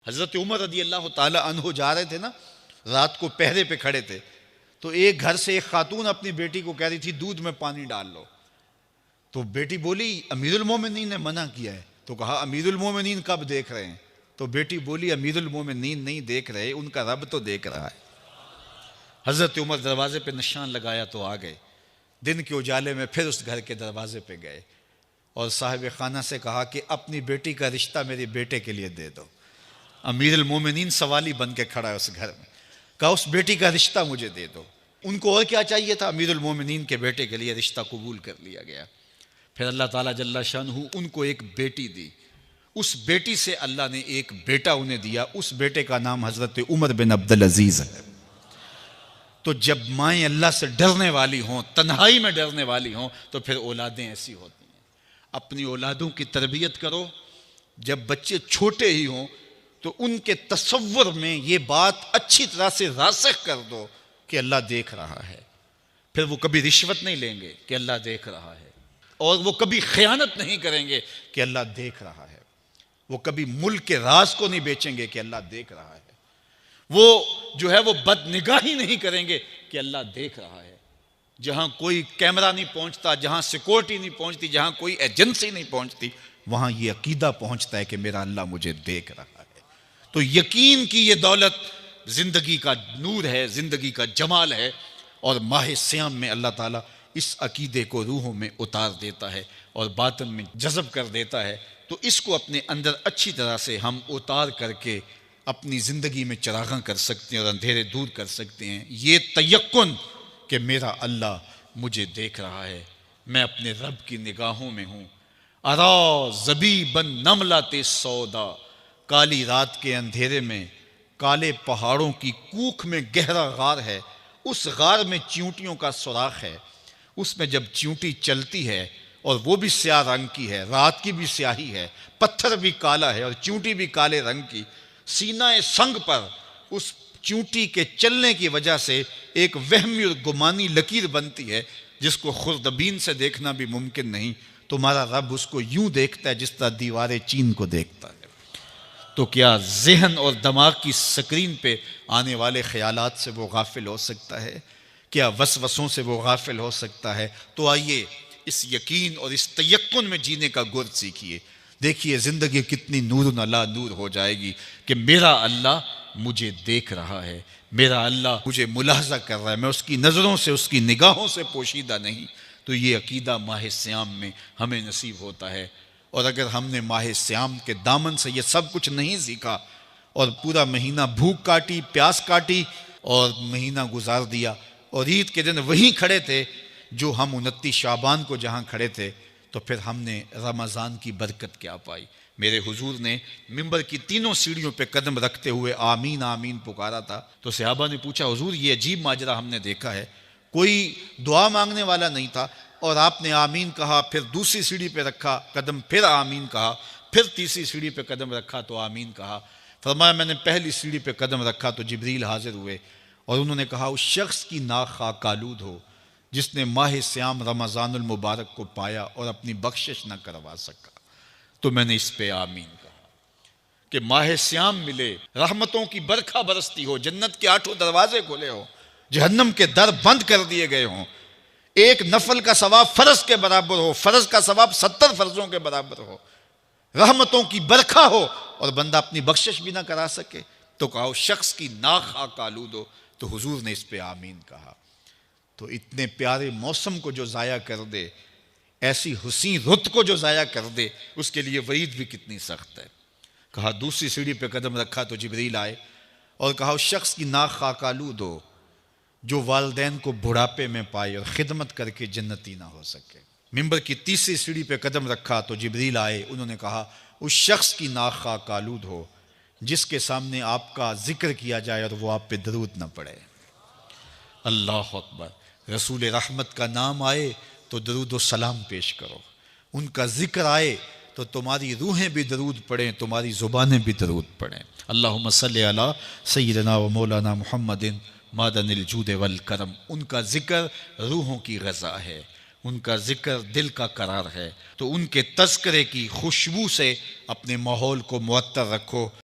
حضرت عمر رضی اللہ تعالی عنہ جا رہے تھے نا، رات کو پہرے پہ کھڑے تھے، تو ایک گھر سے ایک خاتون اپنی بیٹی کو کہہ رہی تھی دودھ میں پانی ڈال لو، تو بیٹی بولی امیر المومنین نے منع کیا ہے، تو کہا امیر المومنین کب دیکھ رہے ہیں؟ تو بیٹی بولی امیر المومنین نہیں دیکھ رہے، ان کا رب تو دیکھ رہا ہے۔ حضرت عمر دروازے پہ نشان لگایا تو آ گئے، دن کے اجالے میں پھر اس گھر کے دروازے پہ گئے اور صاحب خانہ سے کہا کہ اپنی بیٹی کا رشتہ میرے بیٹے کے لیے دے دو۔ امیر المومنین سوالی بن کے کھڑا ہے اس گھر میں، کہا اس بیٹی کا رشتہ مجھے دے دو۔ ان کو اور کیا چاہیے تھا؟ امیر المومنین کے بیٹے کے لیے رشتہ قبول کر لیا گیا۔ پھر اللہ تعالیٰ جل شانہ ان کو ایک بیٹی دی، اس بیٹی سے اللہ نے ایک بیٹا انہیں دیا، اس بیٹے کا نام حضرت عمر بن عبدالعزیز ہے۔ تو جب مائیں اللہ سے ڈرنے والی ہوں، تنہائی میں ڈرنے والی ہوں، تو پھر اولادیں ایسی ہوتی ہیں۔ اپنی اولادوں کی تربیت کرو، جب بچے چھوٹے ہی ہوں تو ان کے تصور میں یہ بات اچھی طرح سے راسخ کر دو کہ اللہ دیکھ رہا ہے۔ پھر وہ کبھی رشوت نہیں لیں گے کہ اللہ دیکھ رہا ہے، اور وہ کبھی خیانت نہیں کریں گے کہ اللہ دیکھ رہا ہے، وہ کبھی ملک کے راز کو نہیں بیچیں گے کہ اللہ دیکھ رہا ہے، وہ جو ہے وہ بد نگاہی نہیں کریں گے کہ اللہ دیکھ رہا ہے۔ جہاں کوئی کیمرہ نہیں پہنچتا، جہاں سیکورٹی نہیں پہنچتی، جہاں کوئی ایجنسی نہیں پہنچتی، وہاں یہ عقیدہ پہنچتا ہے کہ میرا اللہ مجھے دیکھ رہا ہے۔ تو یقین کی یہ دولت زندگی کا نور ہے، زندگی کا جمال ہے، اور ماہ سیام میں اللہ تعالیٰ اس عقیدے کو روحوں میں اتار دیتا ہے اور باطن میں جذب کر دیتا ہے۔ تو اس کو اپنے اندر اچھی طرح سے ہم اتار کر کے اپنی زندگی میں چراغاں کر سکتے ہیں اور اندھیرے دور کر سکتے ہیں۔ یہ تیقن کہ میرا اللہ مجھے دیکھ رہا ہے، میں اپنے رب کی نگاہوں میں ہوں۔ ارا زبیباً نملۃ سودا، کالی رات کے اندھیرے میں کالے پہاڑوں کی کوکھ میں گہرا غار ہے، اس غار میں چیونٹیوں کا سوراخ ہے، اس میں جب چیونٹی چلتی ہے اور وہ بھی سیاہ رنگ کی ہے، رات کی بھی سیاہی ہے، پتھر بھی کالا ہے اور چیونٹی بھی کالے رنگ کی، سینہ سنگ پر اس چیونٹی کے چلنے کی وجہ سے ایک وہمی اور گمانی لکیر بنتی ہے جس کو خوردبین سے دیکھنا بھی ممکن نہیں۔ تمہارا رب اس کو یوں دیکھتا ہے جس طرح دیوار چین کو دیکھتا ہے۔ تو کیا ذہن اور دماغ کی سکرین پہ آنے والے خیالات سے وہ غافل ہو سکتا ہے؟ کیا وسوسوں سے وہ غافل ہو سکتا ہے؟ تو آئیے اس یقین اور اس تیقن میں جینے کا گر سیکھیے۔ دیکھیے زندگی کتنی نور علی نور ہو جائے گی کہ میرا اللہ مجھے دیکھ رہا ہے، میرا اللہ مجھے ملاحظہ کر رہا ہے، میں اس کی نظروں سے، اس کی نگاہوں سے پوشیدہ نہیں۔ تو یہ عقیدہ ماہ سیام میں ہمیں نصیب ہوتا ہے۔ اور اگر ہم نے ماہ سیام کے دامن سے یہ سب کچھ نہیں سیکھا اور پورا مہینہ بھوک کاٹی، پیاس کاٹی اور مہینہ گزار دیا، اور عید کے دن وہیں کھڑے تھے جو ہم 29 شعبان کو جہاں کھڑے تھے، تو پھر ہم نے رمضان کی برکت کیا پائی؟ میرے حضور نے ممبر کی تینوں سیڑھیوں پہ قدم رکھتے ہوئے آمین آمین پکارا تھا، تو صحابہ نے پوچھا حضور یہ عجیب ماجرا ہم نے دیکھا ہے، کوئی دعا مانگنے والا نہیں تھا اور آپ نے آمین کہا، پھر دوسری سیڑھی پہ رکھا قدم، پھر آمین کہا، پھر تیسری سیڑھی پہ قدم رکھا تو آمین کہا۔ فرمایا میں نے پہلی سیڑھی پہ قدم رکھا تو جبریل حاضر ہوئے اور انہوں نے کہا اس شخص کی ناک خاک آلود ہو جس نے ماہ سیام رمضان المبارک کو پایا اور اپنی بخشش نہ کروا سکا۔ تو میں نے اس پہ آمین کہا کہ ماہ سیام ملے، رحمتوں کی برکھا برستی ہو، جنت کے 8 دروازے کھلے ہو، جہنم کے در بند کر دیے گئے ہوں، ایک نفل کا ثواب فرض کے برابر ہو، فرض کا ثواب 70 فرضوں کے برابر ہو، رحمتوں کی برکھا ہو اور بندہ اپنی بخشش بھی نہ کرا سکے، تو کہا اس شخص کی ناک خاک آلود ہو۔ تو حضور نے اس پہ آمین کہا۔ تو اتنے پیارے موسم کو جو ضائع کر دے، ایسی حسین رت کو جو ضائع کر دے، اس کے لیے وعید بھی کتنی سخت ہے۔ کہا دوسری سیڑھی پہ قدم رکھا تو جبریل آئے اور کہا اس شخص کی ناک خاک آلود ہو جو والدین کو بڑھاپے میں پائے اور خدمت کر کے جنتی نہ ہو سکے۔ ممبر کی تیسری سیڑھی پہ قدم رکھا تو جبریل آئے، انہوں نے کہا اس شخص کی ناک خاک آلود ہو جس کے سامنے آپ کا ذکر کیا جائے اور وہ آپ پہ درود نہ پڑے۔ اللہ اکبر۔ رسول رحمت کا نام آئے تو درود و سلام پیش کرو، ان کا ذکر آئے تو تمہاری روحیں بھی درود پڑھیں، تمہاری زبانیں بھی درود پڑھیں۔ اللہم صلی علی سیدنا و مولانا محمد معدن الجود والکرم۔ ان کا ذکر روحوں کی غذا ہے، ان کا ذکر دل کا قرار ہے، تو ان کے تذکرے کی خوشبو سے اپنے ماحول کو معطر رکھو۔